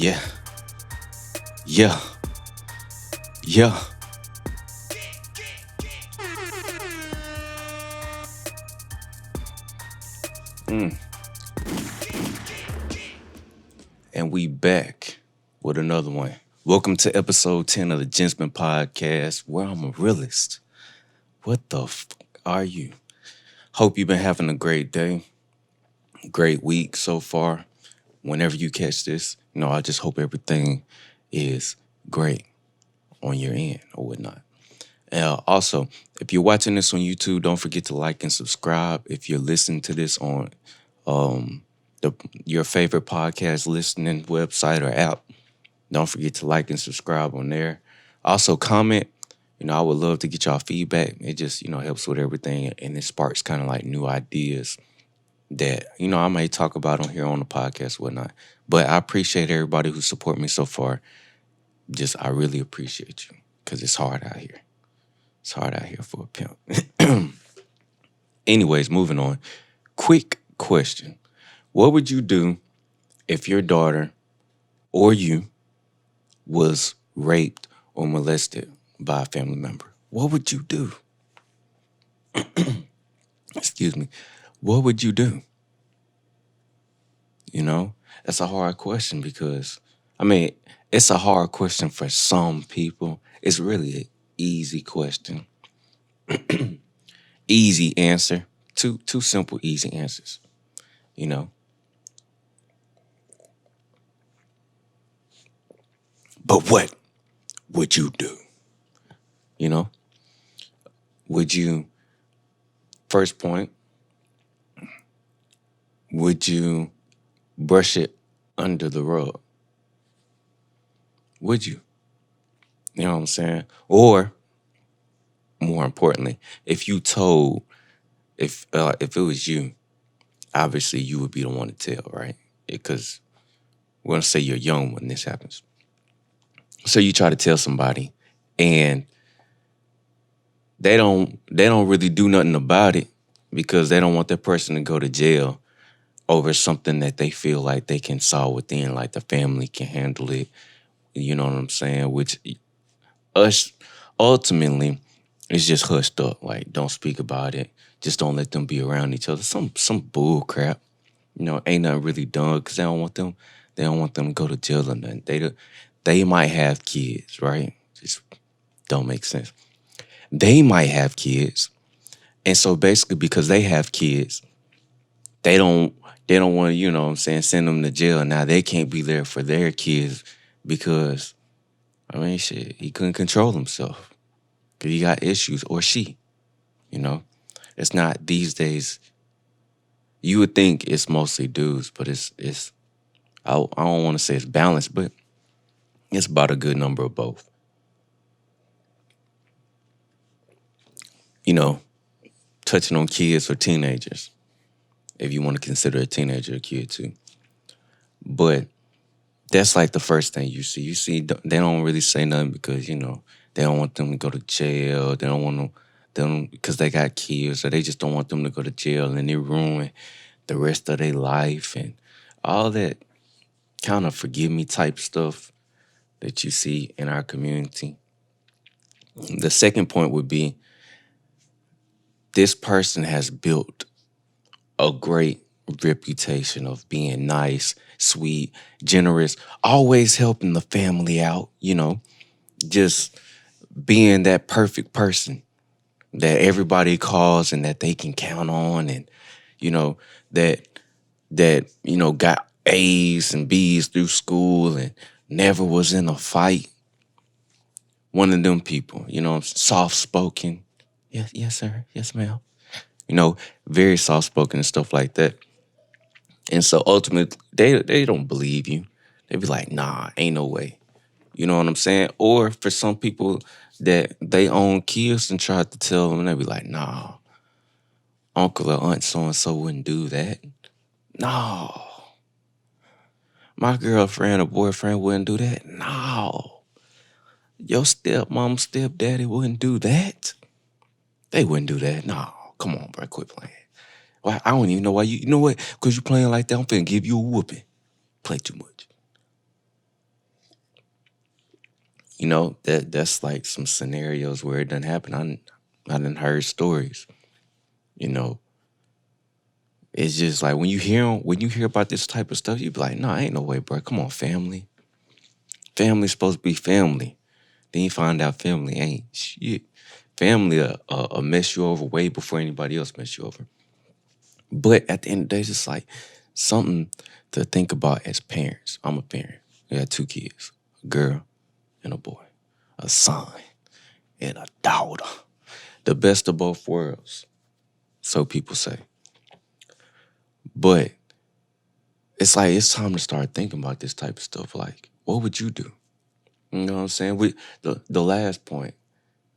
Yeah, yeah, yeah. Mm. And we back with another one. Welcome to episode 10 of the Gentsmen podcast, where I'm a realist. What the are you? Hope you've been having a great day, great week so far. Whenever you catch this, I just hope everything is great on your end or whatnot. Also, if you're watching this on YouTube, don't forget to like and subscribe. If you're listening to this on um, your favorite podcast listening website or app, don't forget to like and subscribe on there. Also, comment. I would love to get y'all feedback. It just, helps with everything, and it sparks kind of like new ideas that, I may talk about on here on the podcast, whatnot. But I appreciate everybody who support me so far. I really appreciate you because it's hard out here. It's hard out here for a pimp. Anyways, moving on. Quick question. What would you do if your daughter or you was raped or molested by a family member? What would you do? Excuse me. What would you do? That's a hard question because, it's a hard question for some people. It's really an easy question. Easy answer. Two simple, easy answers. But what would you do? Would you, first point, would you brush it under the rug? Would you? You know what I'm saying? Or, more importantly, if it was you, obviously you would be the one to tell, right? Because we're gonna say you're young when this happens. So you try to tell somebody, and they don't really do nothing about it because they don't want that person to go to jail over something that they feel like they can solve within, like the family can handle it. You know what I'm saying? Which us ultimately is just hushed up. Like, don't speak about it. Just don't let them be around each other. Some bull crap. Ain't nothing really done because they don't want them. They don't want them to go to jail or nothing. They might have kids, right? Just don't make sense. They might have kids, and so basically because they have kids, they don't want to, send them to jail. Now they can't be there for their kids because, shit, he couldn't control himself because he got issues, or she, It's not these days. You would think it's mostly dudes, but I don't want to say it's balanced, but it's about a good number of both. Touching on kids or teenagers, if you want to consider a teenager a kid too. But that's like the first thing you see. You see, they don't really say nothing because, they don't want them to go to jail. They don't want them because they got kids, or they just don't want them to go to jail and it ruin the rest of their life and all that kind of forgive me type stuff that you see in our community. The second point would be this person has built a great reputation of being nice, sweet, generous, always helping the family out, just being that perfect person that everybody calls and that they can count on, and, that got A's and B's through school and never was in a fight. One of them people, soft-spoken. Yes, sir. Yes, ma'am. Very soft-spoken and stuff like that. And so ultimately, they don't believe you. They be like, nah, ain't no way. You know what I'm saying? Or for some people that they own kids and try to tell them, and they be like, nah, uncle or aunt so-and-so wouldn't do that. No. My girlfriend or boyfriend wouldn't do that. No. Your stepmom, stepdaddy wouldn't do that. They wouldn't do that. No. Come on, bro. Quit playing. Why? I don't even know why you know what? Because you playing like that, I'm finna give you a whooping. Play too much. You know, that's like some scenarios where it doesn't happen. I done heard stories. You know, it's just like when you hear about this type of stuff, you be like, no, ain't no way, bro. Come on, family. Family's supposed to be family. Then you find out family ain't shit. Family mess you over way before anybody else mess you over. But at the end of the day, it's just like something to think about as parents. I'm a parent. I got 2 kids, a girl and a boy, a son and a daughter. The best of both worlds, so people say. But it's like it's time to start thinking about this type of stuff. Like, what would you do? You know what I'm saying? The last point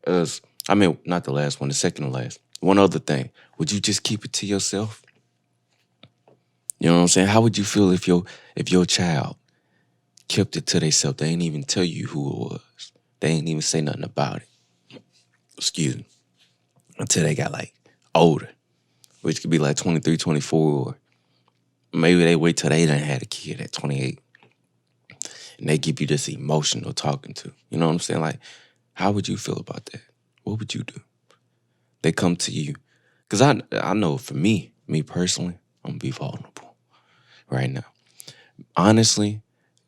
is, I mean, not the last one, the second to last. One other thing. Would you just keep it to yourself? You know what I'm saying? How would you feel if your child kept it to themselves? They ain't even tell you who it was. They ain't even say nothing about it. Excuse me. Until they got like older, which could be like 23, 24, or maybe they wait till they done had a kid at 28. And they give you this emotional talking to. You know what I'm saying? Like, how would you feel about that? What would you do? They come to you. Because I know for me personally, I'm going to be vulnerable right now. Honestly,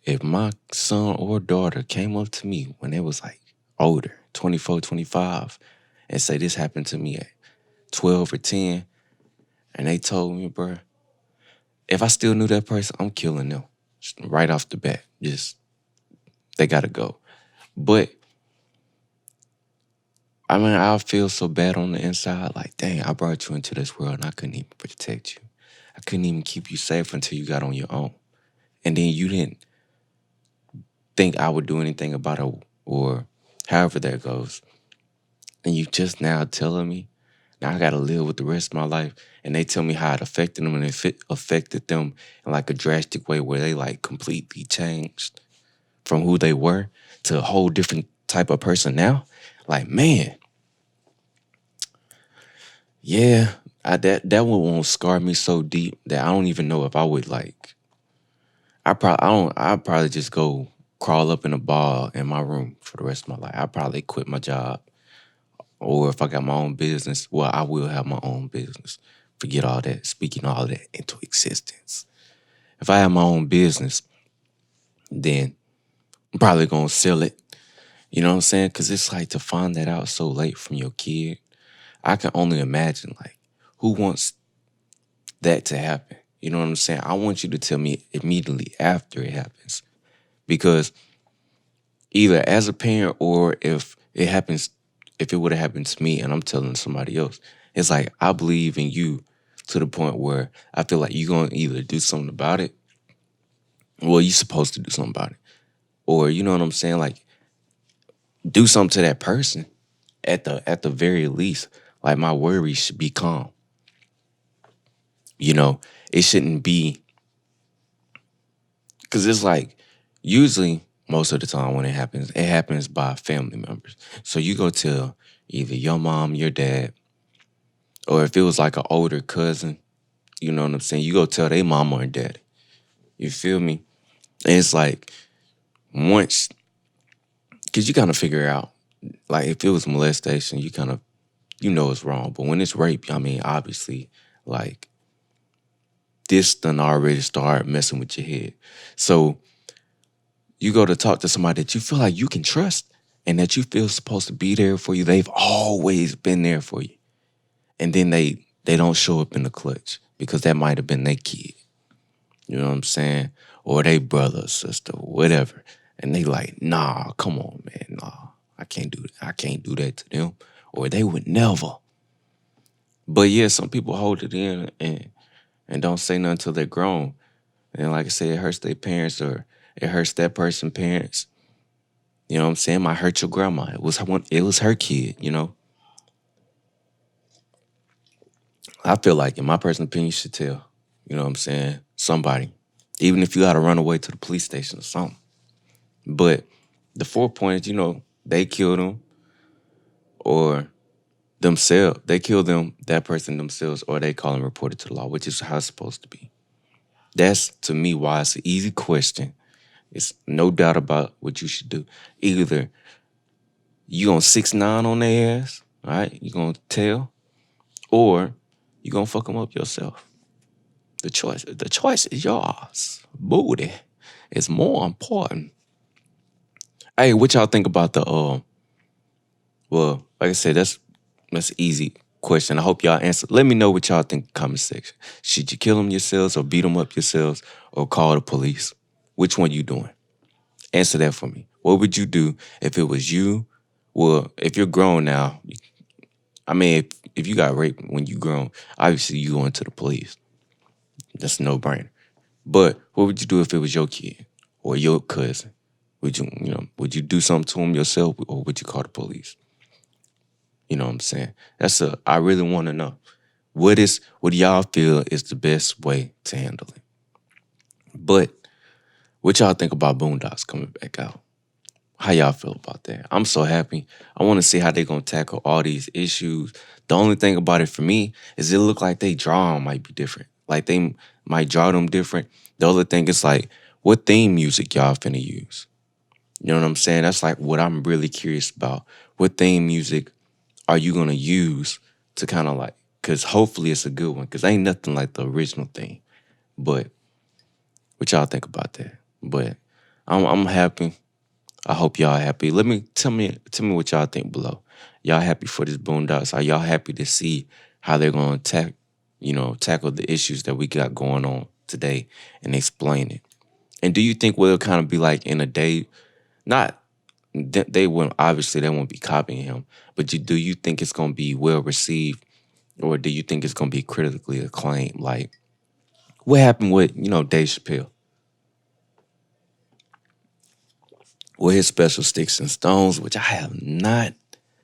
if my son or daughter came up to me when they was like older, 24, 25, and say this happened to me at 12 or 10, and they told me, bro, if I still knew that person, I'm killing them right off the bat. Just, they got to go. But I mean, I feel so bad on the inside. Like, dang, I brought you into this world and I couldn't even protect you. I couldn't even keep you safe until you got on your own. And then you didn't think I would do anything about it, or however that goes. And you just now telling me, now I got to live with the rest of my life. And they tell me how it affected them, and it affected them in like a drastic way where they like completely changed from who they were to a whole different type of person now. Like, man, yeah, that one won't scar me so deep that I don't even know if I would like. I'd probably just go crawl up in a ball in my room for the rest of my life. I'd probably quit my job, or if I got my own business, well, I will have my own business. Forget all that, speaking all that into existence. If I have my own business, then I'm probably gonna sell it. You know what I'm saying? Because it's like to find that out so late from your kid. I can only imagine, like, who wants that to happen? You know what I'm saying? I want you to tell me immediately after it happens. Because either as a parent, or if it would have happened to me and I'm telling somebody else, it's like I believe in you to the point where I feel like you're going to either do something about it. Well, you're supposed to do something about it. Or, you know what I'm saying? Like, do something to that person at the very least. Like, my worries should be calm. You know, it shouldn't be, because it's like, usually, most of the time when it happens by family members. So you go tell either your mom, your dad, or if it was like an older cousin, you know what I'm saying? You go tell their mama or daddy. You feel me? And it's like, once, because you kind of figure out, like, if it was molestation, you kind of, you know it's wrong. But when it's rape, I mean, obviously, like, this done already start messing with your head. So you go to talk to somebody that you feel like you can trust and that you feel supposed to be there for you. They've always been there for you. And then they don't show up in the clutch because that might have been their kid. You know what I'm saying? Or they brother or sister, or whatever. And they like, nah, come on, man, nah. I can't do that. I can't do that to them. Or they would never. But yeah, some people hold it in and don't say nothing until they're grown. And like I said, it hurts their parents, or it hurts that person's parents. You know what I'm saying? It might hurt your grandma. It was her kid, you know? I feel like, in my personal opinion, you should tell. You know what I'm saying? Somebody. Even if you gotta run away to the police station or something. But the 4th point is, you know, they kill them, or themselves. They kill them, that person themselves, or they call and report it to the law, which is how it's supposed to be. That's, to me, why it's an easy question. It's no doubt about what you should do. Either you gonna 6ix9ine on their ass, all right? You gonna tell, or you gonna fuck them up yourself. The choice is yours. Booty is more important. Hey, what y'all think about the well, like I said, that's an easy question. I hope y'all answer. Let me know what y'all think in the comment section. Should you kill them yourselves or beat them up yourselves or call the police? Which one you doing? Answer that for me. What would you do if it was you? Well, if you're grown now, I mean, if you got raped when you grown, obviously you going to the police. That's a no-brainer. But what would you do if it was your kid or your cousin? Would you do something to him yourself, or would you call the police? You know what I'm saying? I really want to know. What do y'all feel is the best way to handle it? But what y'all think about Boondocks coming back out? How y'all feel about that? I'm so happy. I want to see how they're going to tackle all these issues. The only thing about it for me is it look like they draw them might be different. Like they might draw them different. The other thing is like, what theme music y'all finna use? You know what I'm saying? That's like what I'm really curious about. What theme music are you going to use to kind of like, because hopefully it's a good one, because ain't nothing like the original thing. But what y'all think about that? But I'm happy. I hope y'all happy. Tell me what y'all think below. Y'all happy for this Boondocks? Are y'all happy to see how they're gonna tackle the issues that we got going on today and explain it? And do you think we'll kind of be like in a day? Not they won't, obviously they won't be copying him, but do you think it's gonna be well received, or do you think it's gonna be critically acclaimed? Like what happened with Dave Chappelle? With his special Sticks and Stones, which I have not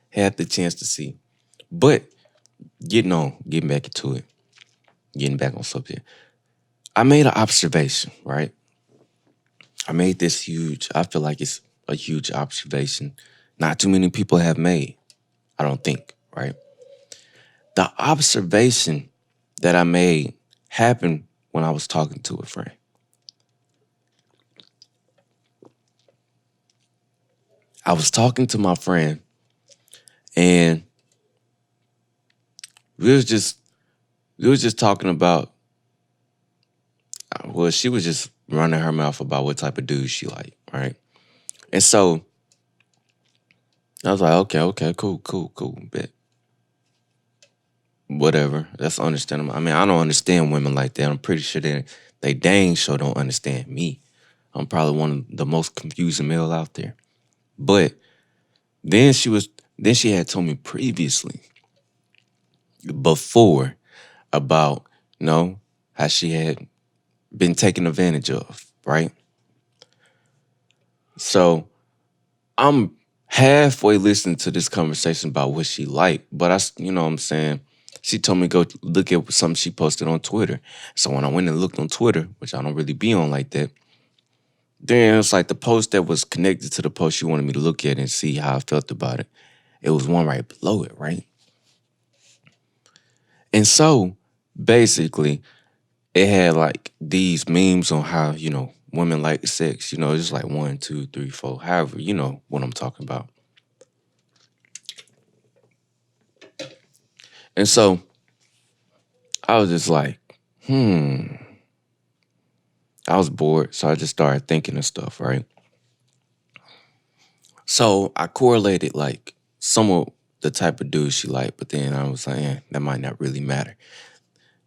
had the chance to see. But getting back into it, getting back on subject, I made an observation, right? I made this I feel like it's a huge observation not too many people have made, I don't think, right? The observation that I made happened when I was talking to a friend. I was talking to my friend, and we was just talking about, well, she was just running her mouth about what type of dude she like, right? And so I was like, okay, cool, bet. Whatever, that's understandable. I mean, I don't understand women like that. I'm pretty sure they dang sure don't understand me. I'm probably one of the most confusing male out there. But then she had told me previously, before, about, how she had been taken advantage of, right? So I'm halfway listening to this conversation about what she liked, but you know what I'm saying? She told me go look at something she posted on Twitter. So when I went and looked on Twitter, which I don't really be on like that, then it's like the post that was connected to the post she wanted me to look at and see how I felt about it. It was one right below it, right? And so basically, it had like these memes on how, women like sex, just like 1, 2, 3, 4, however, you know what I'm talking about. And so I was just like, I was bored, so I just started thinking of stuff, right? So I correlated like some of the type of dude she liked, but then I was like, that might not really matter.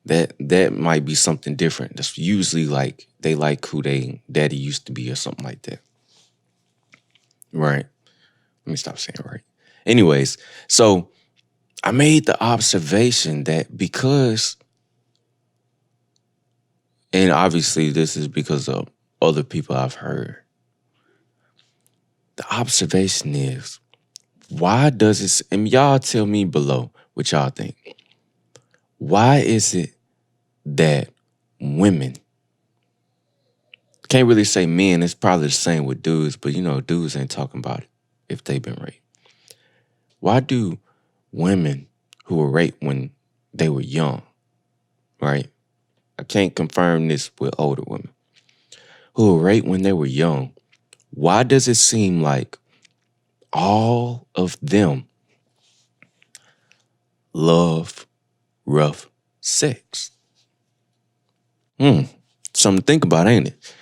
That might be something different. That's usually like they like who they daddy used to be or something like that. Right. Let me stop saying right. Anyways, so I made the observation that because, and obviously this is because of other people I've heard, the observation is, why does it, and y'all tell me below what y'all think. Why is it that women, can't really say men, it's probably the same with dudes, but dudes ain't talking about it if they've been raped. Why do women who were raped when they were young, right? I can't confirm this with older women. who were raped when they were young, why does it seem like all of them love rough sex? Something to think about, ain't it?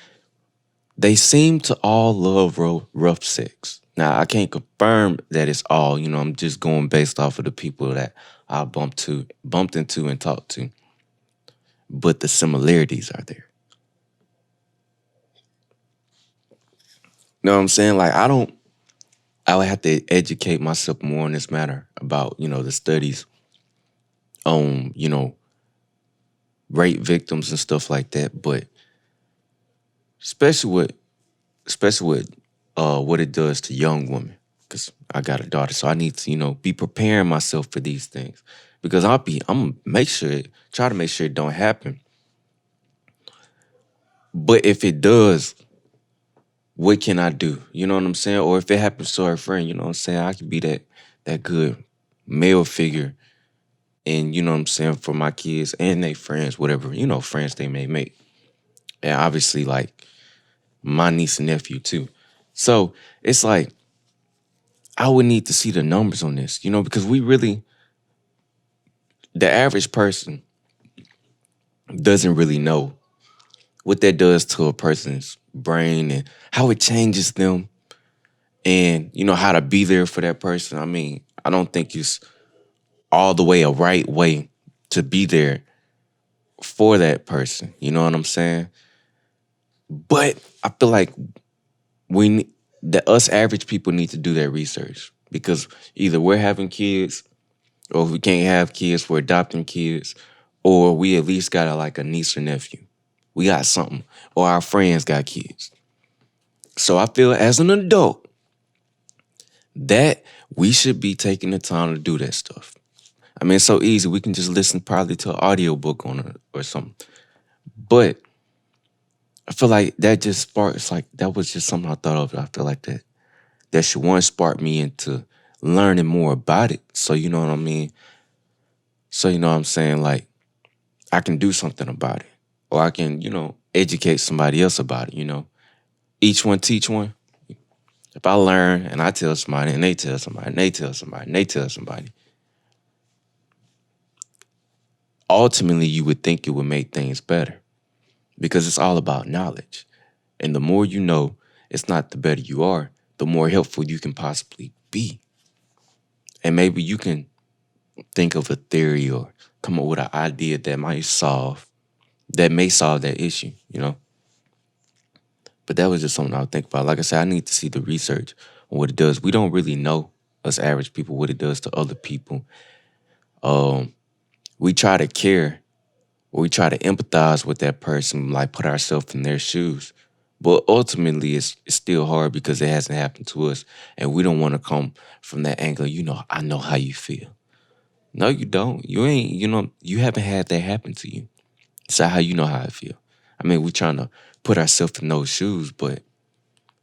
They seem to all love rough sex. Now, I can't confirm that it's all, I'm just going based off of the people that I bumped into and talked to. But the similarities are there. You know what I'm saying? Like, I would have to educate myself more on this matter about, the studies on, rape victims and stuff like that. But especially with what it does to young women, because I got a daughter, so I need to be preparing myself for these things, because I'm gonna try to make sure it don't happen. But if it does, what can I do? You know what I'm saying? Or if it happens to our friend, you know what I'm saying, I can be that good male figure, and you know what I'm saying, for my kids and their friends, whatever friends they may make, and obviously like my niece and nephew too. So it's like I would need to see the numbers on this, because the average person doesn't really know what that does to a person's brain and how it changes them, and how to be there for that person. I mean, I don't think it's all the way a right way to be there for that person. You know what I'm saying? But I feel like us average people need to do that research, because either we're having kids, or if we can't have kids, we're adopting kids, or we at least got like a niece or nephew. We got something, or our friends got kids. So I feel as an adult that we should be taking the time to do that stuff. I mean, it's so easy. We can just listen probably to an audiobook on it or something. But I feel like that just sparks, like that was just something I thought of. I feel like that should one spark me into learning more about it. So you know what I mean? So you know what I'm saying? Like I can do something about it. Or I can, educate somebody else about it. Each one teach one. If I learn and I tell somebody and they tell somebody and they tell somebody and they tell somebody, ultimately you would think it would make things better, because it's all about knowledge. And the more you know, it's not the better you are, the more helpful you can possibly be. And maybe you can think of a theory or come up with an idea that may solve that issue. But that was just something I would think about. Like I said, I need to see the research on what it does. We don't really know, us average people, what it does to other people. We try to care, or we try to empathize with that person, like put ourselves in their shoes. But ultimately, it's still hard because it hasn't happened to us. And we don't want to come from that angle, I know how you feel. No, you don't. You ain't, you haven't had that happen to you. So how you know how I feel? I mean, we're trying to put ourselves in those shoes, but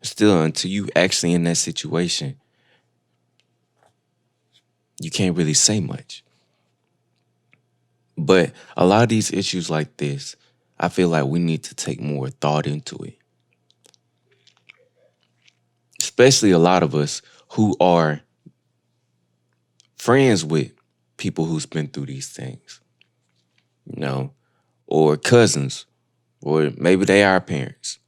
still, until you actually in that situation, you can't really say much. But a lot of these issues like this, I feel like we need to take more thought into it. Especially a lot of us who are friends with people who's been through these things, or cousins, or maybe they are parents.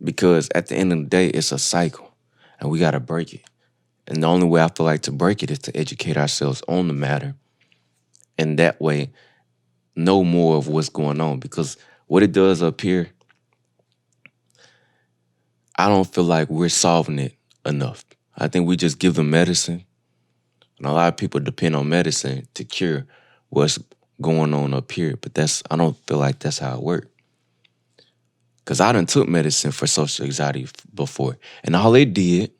Because at the end of the day, it's a cycle and we got to break it. And the only way I feel like to break it is to educate ourselves on the matter. And that way, know more of what's going on. Because what it does up here, I don't feel like we're solving it enough. I think we just give them medicine. And a lot of people depend on medicine to cure what's going on up here. But I don't feel like that's how it works. Because I done took medicine for social anxiety before. And all it did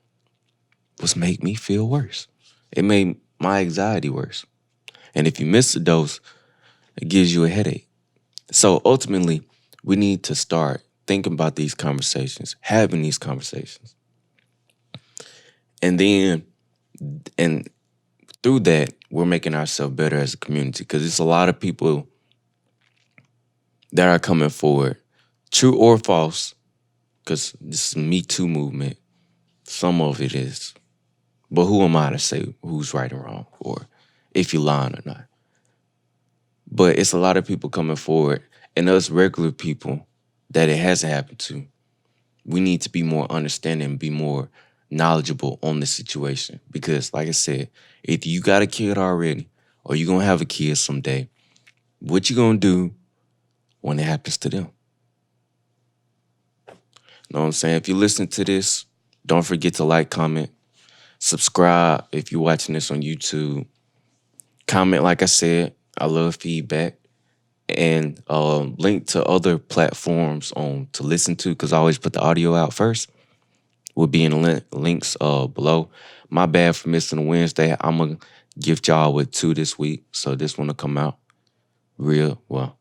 was make me feel worse. It made my anxiety worse. And if you miss a dose, it gives you a headache. So ultimately, we need to start thinking about these conversations, having these conversations. And then, and through that, we're making ourselves better as a community, because it's a lot of people that are coming forward, true or false, because this is Me Too movement. Some of it is. But who am I to say who's right and wrong or if you're lying or not? But it's a lot of people coming forward, and us regular people that it hasn't happened to, we need to be more understanding, be more knowledgeable on the situation. Because like I said, if you got a kid already or you're going to have a kid someday, what you going to do when it happens to them? Know what I'm saying? If you listen to this, don't forget to like, comment, subscribe if you're watching this on YouTube. Comment, like I said, I love feedback. And link to other platforms on to listen to, because I always put the audio out first. Will be in the links below. My bad for missing Wednesday. I'm going to gift y'all with 2 this week. So this one will come out real. Well,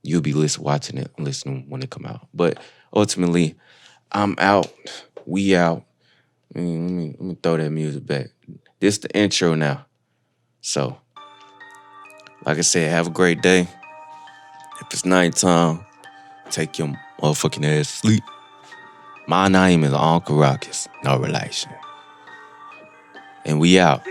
you'll be watching it, listening when it come out. But ultimately, I'm out. We out. Let me throw that music back. This the intro now. So, like I said, have a great day. If it's nighttime, take your motherfucking ass to sleep. My name is Uncle Ruckus. No relation. And we out.